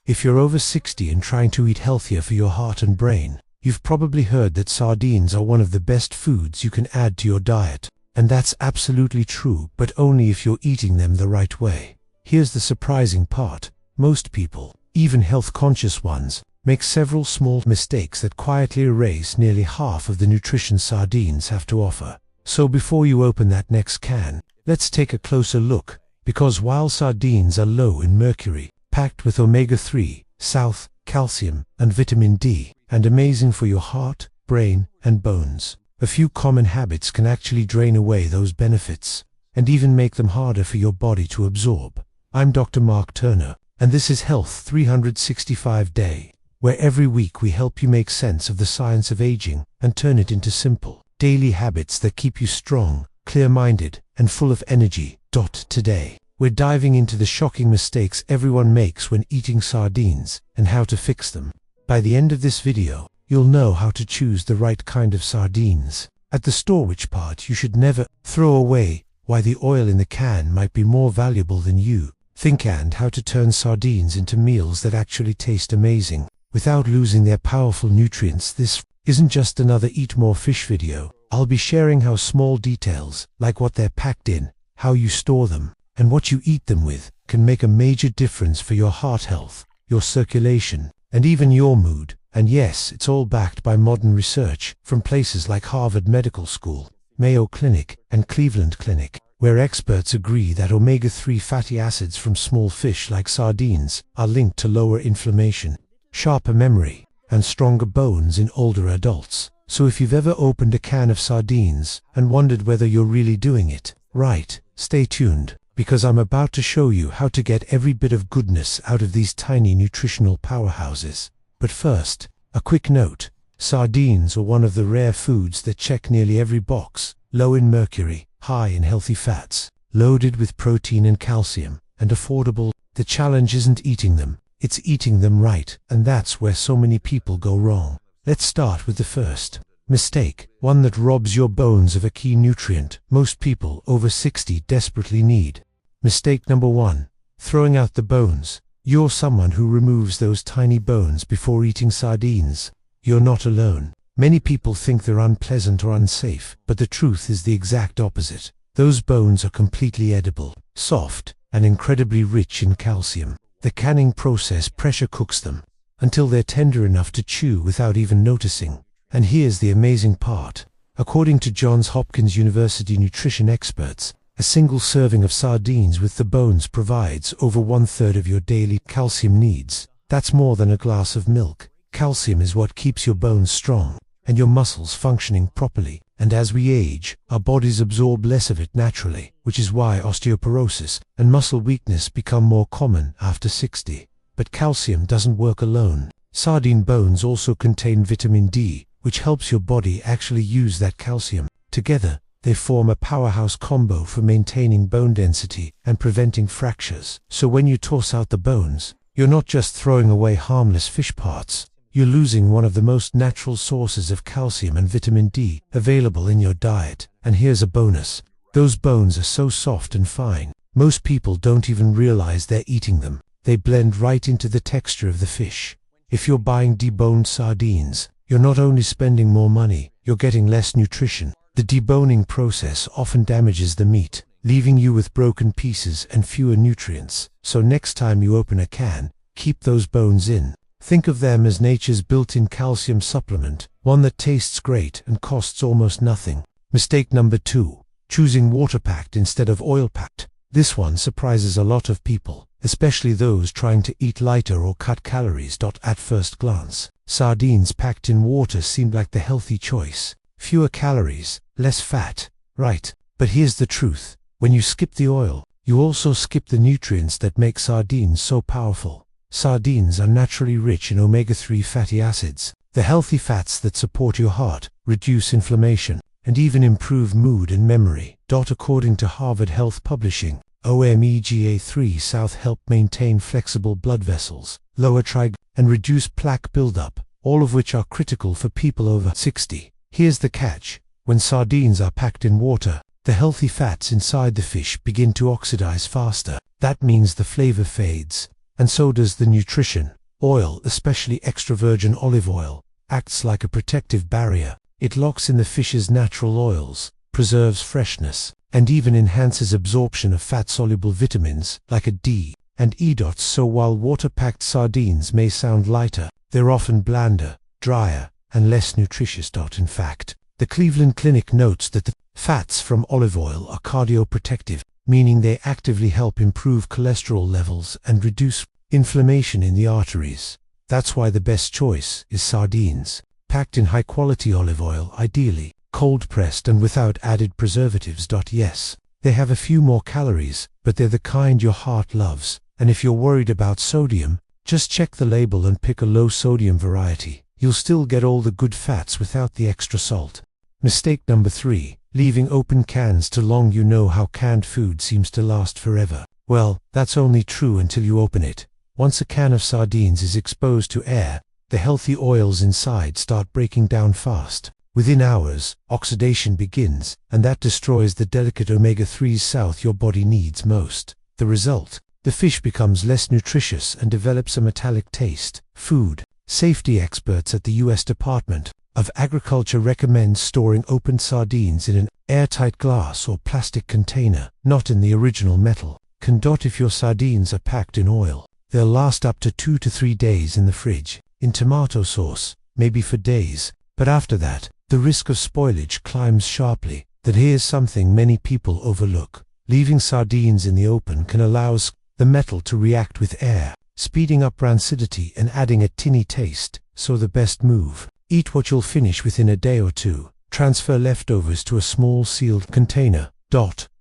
If you're over 60 and trying to eat healthier for your heart and brain, you've probably heard that sardines are one of the best foods you can add to your diet. And that's absolutely true, but only if you're eating them the right way. Here's the surprising part. Most people, even health-conscious ones, make several small mistakes that quietly erase nearly half of the nutrition sardines have to offer. So before you open that next can, let's take a closer look, because while sardines are low in mercury, packed with omega-3, south, calcium, and vitamin D, and amazing for your heart, brain, and bones, a few common habits can actually drain away those benefits, and even make them harder for your body to absorb. I'm Dr. Mark Turner, and this is Health 365 Day, where every week we help you make sense of the science of aging and turn it into simple, daily habits that keep you strong, clear-minded, and full of energy. Today, we're diving into the shocking mistakes everyone makes when eating sardines and how to fix them. By the end of this video, you'll know how to choose the right kind of sardines at the store, which part you should never throw away, why the oil in the can might be more valuable than you think, and how to turn sardines into meals that actually taste amazing without losing their powerful nutrients. This isn't just another Eat More Fish video. I'll be sharing how small details, like what they're packed in, how you store them, and what you eat them with, can make a major difference for your heart health, your circulation, and even your mood. And yes, it's all backed by modern research from places like Harvard Medical School, Mayo Clinic, and Cleveland Clinic, where experts agree that omega-3 fatty acids from small fish like sardines are linked to lower inflammation, sharper memory, and stronger bones in older adults. So if you've ever opened a can of sardines and wondered whether you're really doing it right, stay tuned, because I'm about to show you how to get every bit of goodness out of these tiny nutritional powerhouses. But first, a quick note. Sardines are one of the rare foods that check nearly every box: low in mercury, high in healthy fats, loaded with protein and calcium, and affordable. The challenge isn't eating them, it's eating them right, and that's where so many people go wrong. Let's start with the first mistake, one that robs your bones of a key nutrient most people over 60 desperately need. Mistake number 1. Throwing out the bones. You're someone who removes those tiny bones before eating sardines. You're not alone. Many people think they're unpleasant or unsafe, but the truth is the exact opposite. Those bones are completely edible, soft, and incredibly rich in calcium. The canning process pressure cooks them until they're tender enough to chew without even noticing. And here's the amazing part. According to Johns Hopkins University nutrition experts, a single serving of sardines with the bones provides over 1/3 of your daily calcium needs. That's more than a glass of milk. Calcium is what keeps your bones strong and your muscles functioning properly. And as we age, our bodies absorb less of it naturally, which is why osteoporosis and muscle weakness become more common after 60. But calcium doesn't work alone. Sardine bones also contain vitamin D, which helps your body actually use that calcium. Together, they form a powerhouse combo for maintaining bone density and preventing fractures. So when you toss out the bones, you're not just throwing away harmless fish parts, you're losing one of the most natural sources of calcium and vitamin D available in your diet. And here's a bonus. Those bones are so soft and fine, most people don't even realize they're eating them. They blend right into the texture of the fish. If you're buying deboned sardines, you're not only spending more money, you're getting less nutrition. The deboning process often damages the meat, leaving you with broken pieces and fewer nutrients. So next time you open a can, keep those bones in. Think of them as nature's built-in calcium supplement, one that tastes great and costs almost nothing. Mistake number 2. Choosing water-packed instead of oil-packed. This one surprises a lot of people, especially those trying to eat lighter or cut calories. At first glance, sardines packed in water seem like the healthy choice. Fewer calories, less fat, right? But here's the truth. When you skip the oil, you also skip the nutrients that make sardines so powerful. Sardines are naturally rich in omega-3 fatty acids, the healthy fats that support your heart, reduce inflammation, and even improve mood and memory. According to Harvard Health Publishing, omega-3 South help maintain flexible blood vessels, lower triglycerides, and reduce plaque buildup, all of which are critical for people over 60. Here's the catch. When sardines are packed in water, the healthy fats inside the fish begin to oxidize faster. That means the flavor fades, and so does the nutrition. Oil, especially extra virgin olive oil, acts like a protective barrier. It locks in the fish's natural oils, preserves freshness, and even enhances absorption of fat-soluble vitamins like a D and E. So while water-packed sardines may sound lighter, they're often blander, drier, and less nutritious. In fact, the Cleveland Clinic notes that the fats from olive oil are cardioprotective, meaning they actively help improve cholesterol levels and reduce inflammation in the arteries. That's why the best choice is sardines, packed in high-quality olive oil, ideally cold-pressed and without added preservatives. Yes, they have a few more calories, but they're the kind your heart loves. And if you're worried about sodium, just check the label and pick a low-sodium variety. You'll still get all the good fats without the extra salt. Mistake number 3. Leaving open cans too long. You know how canned food seems to last forever. Well, that's only true until you open it. Once a can of sardines is exposed to air, the healthy oils inside start breaking down fast. Within hours, oxidation begins, and that destroys the delicate omega-3s your body needs most. The result? The fish becomes less nutritious and develops a metallic taste. Food safety experts at the U.S. Department of Agriculture recommend storing opened sardines in an airtight glass or plastic container, not in the original metal can. If your sardines are packed in oil, they'll last up to 2 to 3 days in the fridge. In tomato sauce, maybe for days, but after that, the risk of spoilage climbs sharply. Here's something many people overlook. Leaving sardines in the open can allow the metal to react with air, speeding up rancidity and adding a tinny taste. So the best move: eat what you'll finish within a day or two. Transfer leftovers to a small sealed container.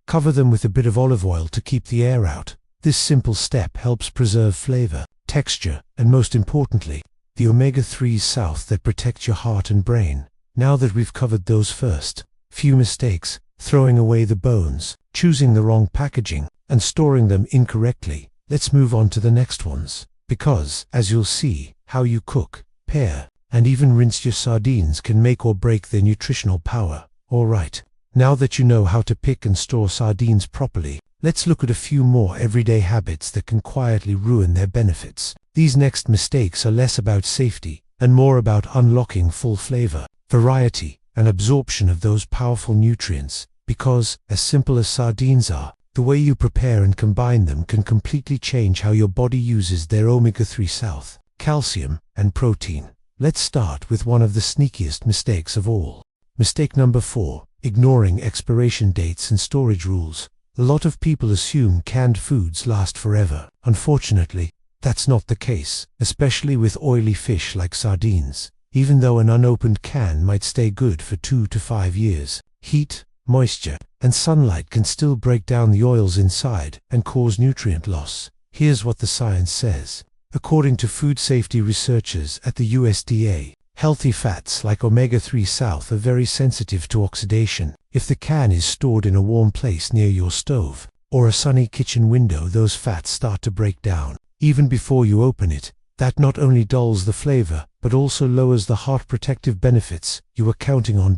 Cover them with a bit of olive oil to keep the air out. This simple step helps preserve flavor, texture, and most importantly, the omega-3s that protect your heart and brain. Now that we've covered those first few mistakes, throwing away the bones, choosing the wrong packaging, and storing them incorrectly, let's move on to the next ones. Because, as you'll see, how you cook, pair, and even rinse your sardines can make or break their nutritional power. Alright, now that you know how to pick and store sardines properly, let's look at a few more everyday habits that can quietly ruin their benefits. These next mistakes are less about safety and more about unlocking full flavor, variety, and absorption of those powerful nutrients. Because, as simple as sardines are, the way you prepare and combine them can completely change how your body uses their omega-3, calcium, and protein. Let's start with one of the sneakiest mistakes of all. Mistake number 4. Ignoring expiration dates and storage rules. A lot of people assume canned foods last forever. Unfortunately, that's not the case, especially with oily fish like sardines. Even though an unopened can might stay good for 2 to 5 years, heat, moisture, and sunlight can still break down the oils inside and cause nutrient loss. Here's what the science says. According to food safety researchers at the USDA, healthy fats like omega-3 are very sensitive to oxidation. If the can is stored in a warm place near your stove or a sunny kitchen window, those fats start to break down even before you open it. That not only dulls the flavor, but also lowers the heart protective benefits you were counting on.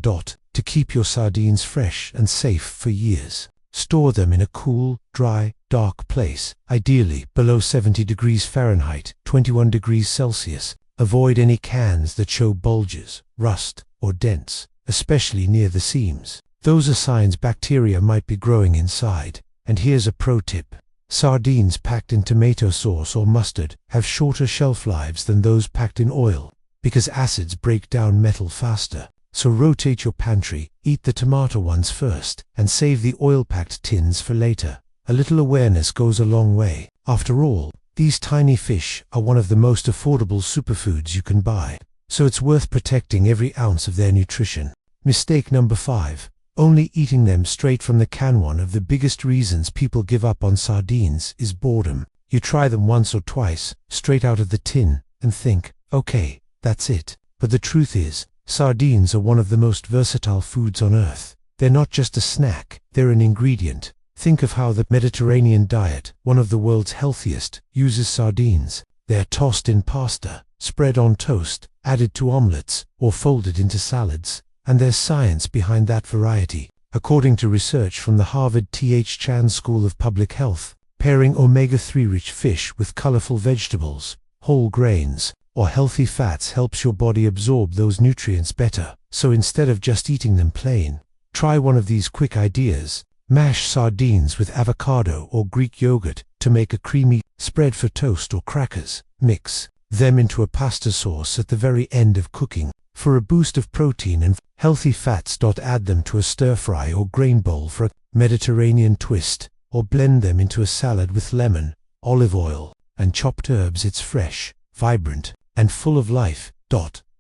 To keep your sardines fresh and safe for years, store them in a cool, dry, dark place, ideally below 70 degrees Fahrenheit, 21 degrees Celsius. Avoid any cans that show bulges, rust, or dents, especially near the seams. Those are signs bacteria might be growing inside. And here's a pro tip. Sardines packed in tomato sauce or mustard have shorter shelf lives than those packed in oil, because acids break down metal faster. So rotate your pantry, eat the tomato ones first, and save the oil-packed tins for later. A little awareness goes a long way. After all, these tiny fish are one of the most affordable superfoods you can buy, so it's worth protecting every ounce of their nutrition. Mistake number 5. Only eating them straight from the can. One of the biggest reasons people give up on sardines is boredom. You try them once or twice, straight out of the tin, and think, okay, that's it. But the truth is, sardines are one of the most versatile foods on earth. They're not just a snack, they're an ingredient. Think of how the Mediterranean diet, one of the world's healthiest, uses sardines. They're tossed in pasta, spread on toast, added to omelets, or folded into salads. And there's science behind that variety. According to research from the Harvard T.H. Chan School of Public Health, Pairing omega-3 rich fish with colorful vegetables, whole grains, or healthy fats helps your body absorb those nutrients better. So instead of just eating them plain, try one of these quick ideas. Mash sardines with avocado or Greek yogurt to make a creamy spread for toast or crackers. Mix them into a pasta sauce at the very end of cooking for a boost of protein and healthy fats. Add them to a stir-fry or grain bowl for a Mediterranean twist, or blend them into a salad with lemon, olive oil, and chopped herbs. It's fresh, vibrant, and full of life.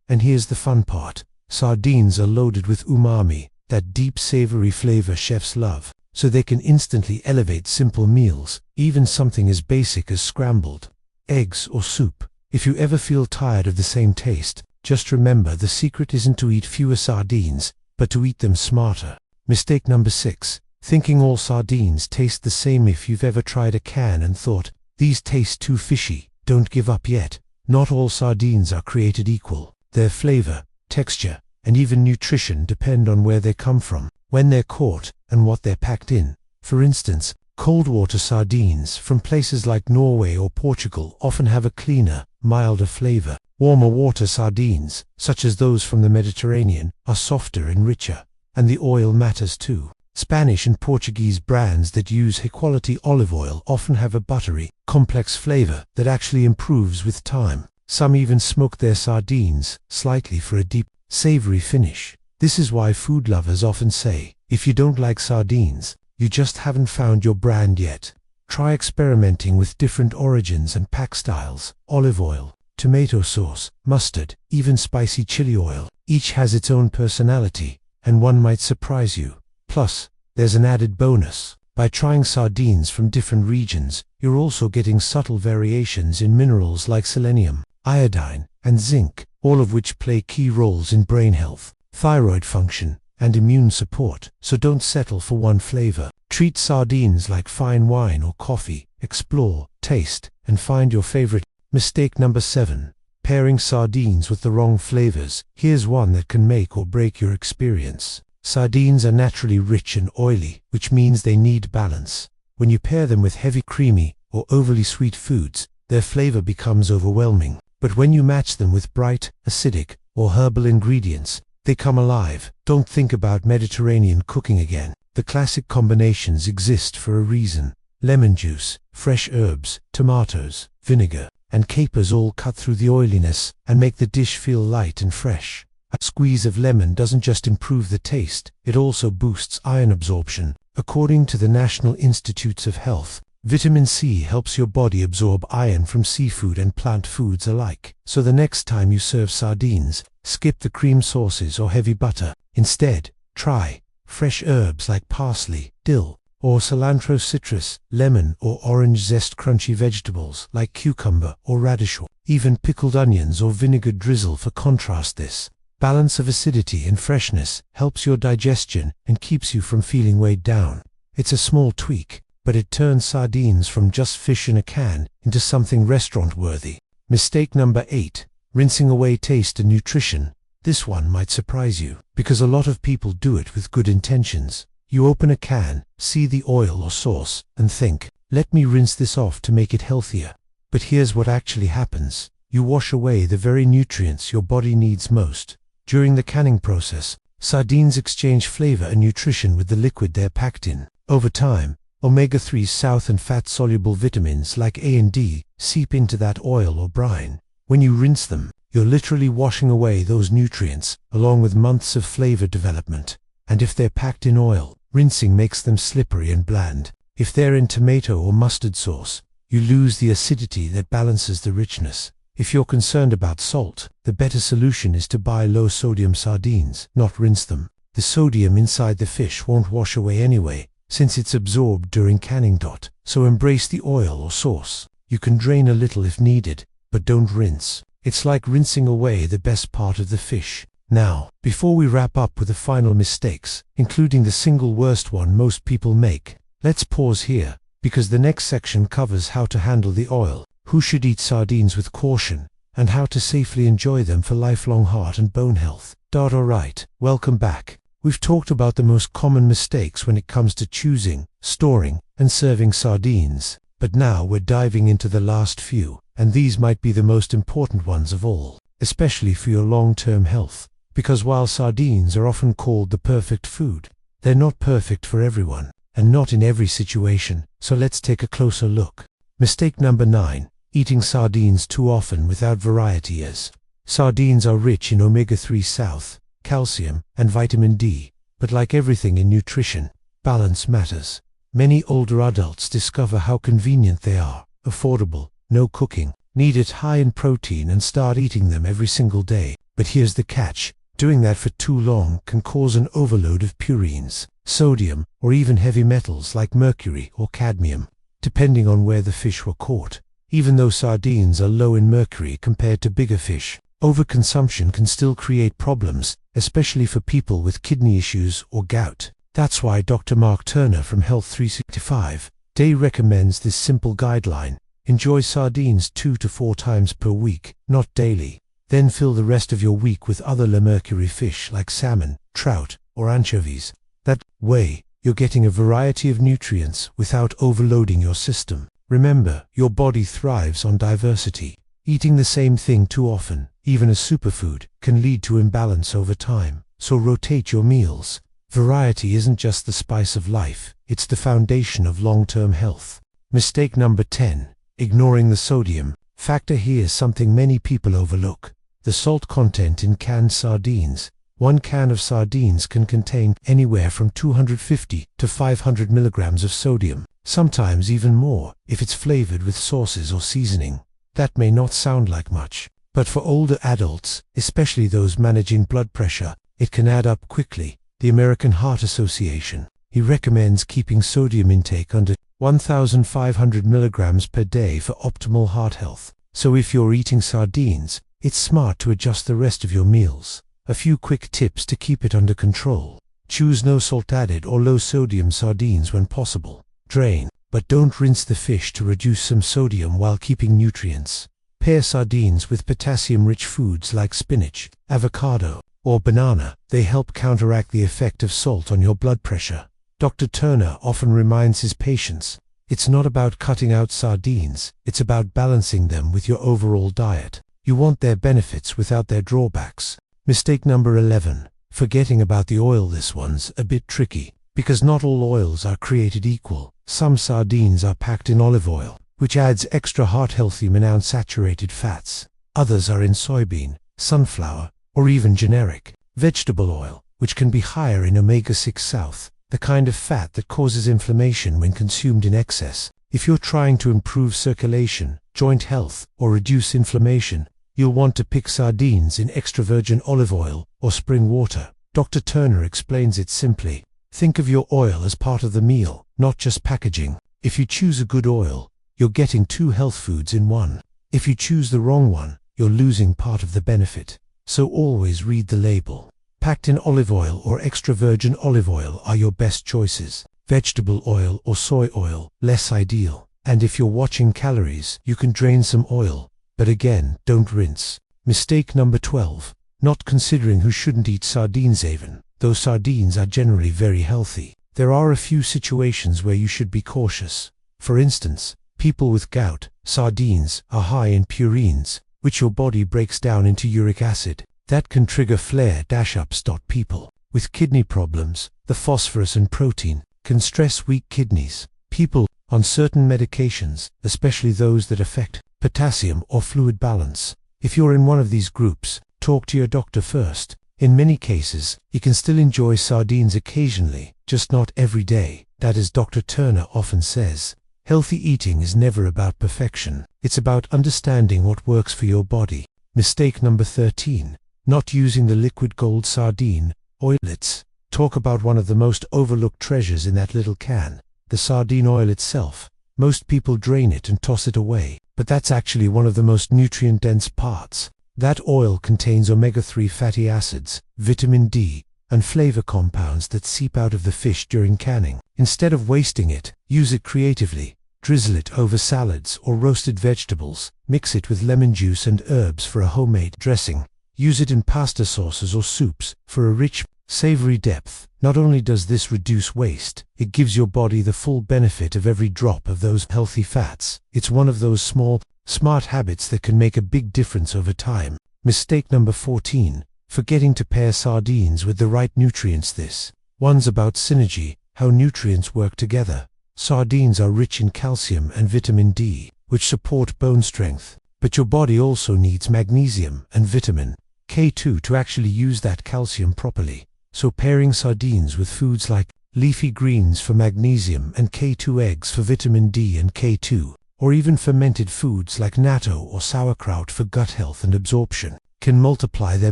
And here's the fun part. Sardines are loaded with umami, that deep savory flavor chefs love, so they can instantly elevate simple meals, even something as basic as scrambled eggs or soup. If you ever feel tired of the same taste, just remember the secret isn't to eat fewer sardines, but to eat them smarter. Mistake number 6. Thinking all sardines taste the same. If you've ever tried a can and thought, these taste too fishy, don't give up yet. Not all sardines are created equal. Their flavor, texture, and even nutrition depend on where they come from, when they're caught, and what they're packed in. For instance, cold water sardines from places like Norway or Portugal often have a cleaner, milder flavor. Warmer water sardines, such as those from the Mediterranean, are softer and richer, and the oil matters too. Spanish and Portuguese brands that use high-quality olive oil often have a buttery, complex flavor that actually improves with time. Some even smoke their sardines slightly for a deep, savory finish. This is why food lovers often say, if you don't like sardines, you just haven't found your brand yet. Try experimenting with different origins and pack styles. Olive oil, tomato sauce, mustard, even spicy chili oil. Each has its own personality, and one might surprise you. Plus, there's an added bonus. By trying sardines from different regions, you're also getting subtle variations in minerals like selenium, iodine, and zinc, all of which play key roles in brain health, thyroid function, and immune support. So don't settle for one flavor. Treat sardines like fine wine or coffee. Explore, taste, and find your favorite. Mistake number 7. Pairing sardines with the wrong flavors. Here's one that can make or break your experience. Sardines are naturally rich and oily, which means they need balance. When you pair them with heavy, creamy, or overly sweet foods, their flavor becomes overwhelming. But when you match them with bright, acidic, or herbal ingredients, they come alive. Don't think about Mediterranean cooking again. The classic combinations exist for a reason. Lemon juice, fresh herbs, tomatoes, vinegar, and capers all cut through the oiliness and make the dish feel light and fresh. A squeeze of lemon doesn't just improve the taste, it also boosts iron absorption. According to the National Institutes of Health, vitamin C helps your body absorb iron from seafood and plant foods alike. So the next time you serve sardines, skip the cream sauces or heavy butter. Instead, try fresh herbs like parsley, dill, or cilantro, citrus, lemon or orange zest, crunchy vegetables like cucumber or radish, or even pickled onions or vinegar drizzle for contrast. This balance of acidity and freshness helps your digestion and keeps you from feeling weighed down. It's a small tweak, but it turns sardines from just fish in a can into something restaurant-worthy. Mistake number 8. Rinsing away taste and nutrition. This one might surprise you, because a lot of people do it with good intentions. You open a can, see the oil or sauce, and think, let me rinse this off to make it healthier. But here's what actually happens. You wash away the very nutrients your body needs most. During the canning process, sardines exchange flavor and nutrition with the liquid they're packed in. Over time, omega-3 south and fat-soluble vitamins like A and D seep into that oil or brine. When you rinse them, you're literally washing away those nutrients, along with months of flavor development. And if they're packed in oil, rinsing makes them slippery and bland. If they're in tomato or mustard sauce, you lose the acidity that balances the richness. If you're concerned about salt, the better solution is to buy low-sodium sardines, not rinse them. The sodium inside the fish won't wash away anyway, since it's absorbed during canning. So embrace the oil or sauce. You can drain a little if needed, but don't rinse. It's like rinsing away the best part of the fish. Now, before we wrap up with the final mistakes, including the single worst one most people make, let's pause here, because the next section covers how to handle the oil, who should eat sardines with caution, and how to safely enjoy them for lifelong heart and bone health. Alright, welcome back. We've talked about the most common mistakes when it comes to choosing, storing, and serving sardines. But now we're diving into the last few, and these might be the most important ones of all, especially for your long-term health. Because while sardines are often called the perfect food, they're not perfect for everyone, and not in every situation, so let's take a closer look. Mistake number 9. Eating sardines too often without variety is. Sardines are rich in omega-3 south, calcium, and vitamin D, but like everything in nutrition, balance matters. Many older adults discover how convenient they are, affordable, no cooking, needed, high in protein, and start eating them every single day. But here's the catch. Doing that for too long can cause an overload of purines, sodium, or even heavy metals like mercury or cadmium, depending on where the fish were caught. Even though sardines are low in mercury compared to bigger fish, overconsumption can still create problems, especially for people with kidney issues or gout. That's why Dr. Mark Turner from Health 365 Day recommends this simple guideline. Enjoy sardines 2 to 4 times per week, not daily. Then fill the rest of your week with other low-mercury fish like salmon, trout, or anchovies. That way, you're getting a variety of nutrients without overloading your system. Remember, your body thrives on diversity. Eating the same thing too often, even a superfood, can lead to imbalance over time. So rotate your meals. Variety isn't just the spice of life, it's the foundation of long-term health. Mistake number 10. Ignoring the sodium factor. Here's something many people overlook. The salt content in canned sardines. One can of sardines can contain anywhere from 250 to 500 milligrams of sodium, sometimes even more, if it's flavored with sauces or seasoning. That may not sound like much, but for older adults, especially those managing blood pressure, it can add up quickly. The American Heart Association, he recommends keeping sodium intake under 1,500 milligrams per day for optimal heart health. So if you're eating sardines, it's smart to adjust the rest of your meals. A few quick tips to keep it under control. Choose no salt added or low sodium sardines when possible. Drain, but don't rinse the fish to reduce some sodium while keeping nutrients. Pair sardines with potassium-rich foods like spinach, avocado, or banana. They help counteract the effect of salt on your blood pressure. Dr. Turner often reminds his patients, it's not about cutting out sardines, it's about balancing them with your overall diet. You want their benefits without their drawbacks. Mistake number 11. Forgetting about the oil. This one's a bit tricky, because not all oils are created equal. Some sardines are packed in olive oil, which adds extra heart-healthy monounsaturated fats. Others are in soybean, sunflower, or even generic vegetable oil, which can be higher in omega-6 south, the kind of fat that causes inflammation when consumed in excess. If you're trying to improve circulation, joint health, or reduce inflammation, you'll want to pick sardines in extra virgin olive oil or spring water. Dr. Turner explains it simply. Think of your oil as part of the meal, not just packaging. If you choose a good oil, you're getting 2 health foods in one. If you choose the wrong one, you're losing part of the benefit. So always read the label. Packed in olive oil or extra virgin olive oil are your best choices. Vegetable oil or soy oil, less ideal. And if you're watching calories, you can drain some oil. But again, don't rinse. Mistake number 12. Not considering who shouldn't eat sardines. Even though sardines are generally very healthy, there are a few situations where you should be cautious. For instance, people with gout. Sardines are high in purines, which your body breaks down into uric acid. That can trigger flare-ups. People with kidney problems. The phosphorus and protein can stress weak kidneys. People on certain medications, especially those that affect potassium or fluid balance. If you're in one of these groups, talk to your doctor first. In many cases, you can still enjoy sardines occasionally, just not every day. That, as Dr. Turner often says, healthy eating is never about perfection. It's about understanding what works for your body. Mistake number 13. Not using the liquid gold sardine oil. Let's talk about one of the most overlooked treasures in that little can, the sardine oil itself. Most people drain it and toss it away, but that's actually one of the most nutrient-dense parts. That oil contains omega-3 fatty acids, vitamin D, and flavor compounds that seep out of the fish during canning. Instead of wasting it, use it creatively. Drizzle it over salads or roasted vegetables. Mix it with lemon juice and herbs for a homemade dressing. Use it in pasta sauces or soups for a rich, Savory depth. Not only does this reduce waste, it gives your body the full benefit of every drop of those healthy fats. It's one of those small, smart habits that can make a big difference over time. Mistake number 14. Forgetting to pair sardines with the right nutrients. This one's about synergy, how nutrients work together. Sardines are rich in calcium and vitamin D, which support bone strength. But your body also needs magnesium and vitamin K2 to actually use that calcium properly. So pairing sardines with foods like leafy greens for magnesium and K2, eggs for vitamin D and K2, or even fermented foods like natto or sauerkraut for gut health and absorption, can multiply their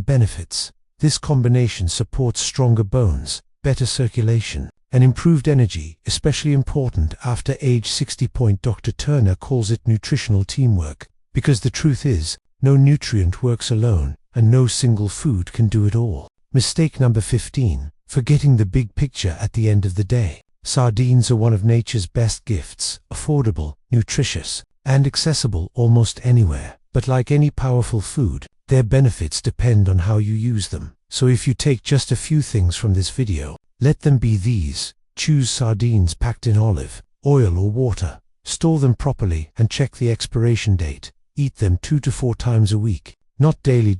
benefits. This combination supports stronger bones, better circulation, and improved energy, especially important after age 60. Dr. Turner calls it nutritional teamwork, because the truth is, no nutrient works alone, and no single food can do it all. Mistake number 15. Forgetting the big picture at the end of the day. Sardines are one of nature's best gifts, affordable, nutritious, and accessible almost anywhere. But like any powerful food, their benefits depend on how you use them. So if you take just a few things from this video, let them be these. Choose sardines packed in olive oil or water. Store them properly and check the expiration date. Eat them 2 to 4 times a week, not daily.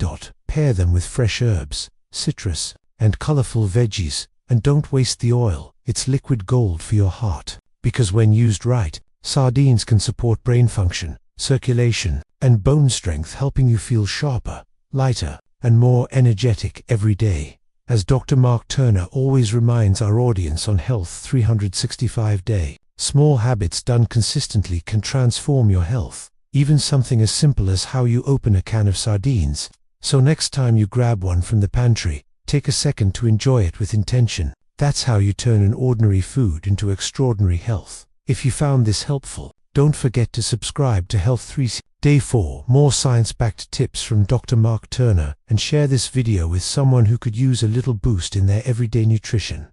Pair them with fresh herbs, citrus, and colorful veggies, and don't waste the oil. It's liquid gold for your heart. Because when used right, sardines can support brain function, circulation, and bone strength, helping you feel sharper, lighter, and more energetic every day. As Dr. Mark Turner always reminds our audience on Health 365 Day, small habits done consistently can transform your health. Even something as simple as how you open a can of sardines. So next time you grab one from the pantry, take a second to enjoy it with intention. That's how you turn an ordinary food into extraordinary health. If you found this helpful, don't forget to subscribe to Health 365 Day for more science-backed tips from Dr. Mark Turner, and share this video with someone who could use a little boost in their everyday nutrition.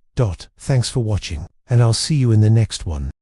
Thanks for watching, and I'll see you in the next one.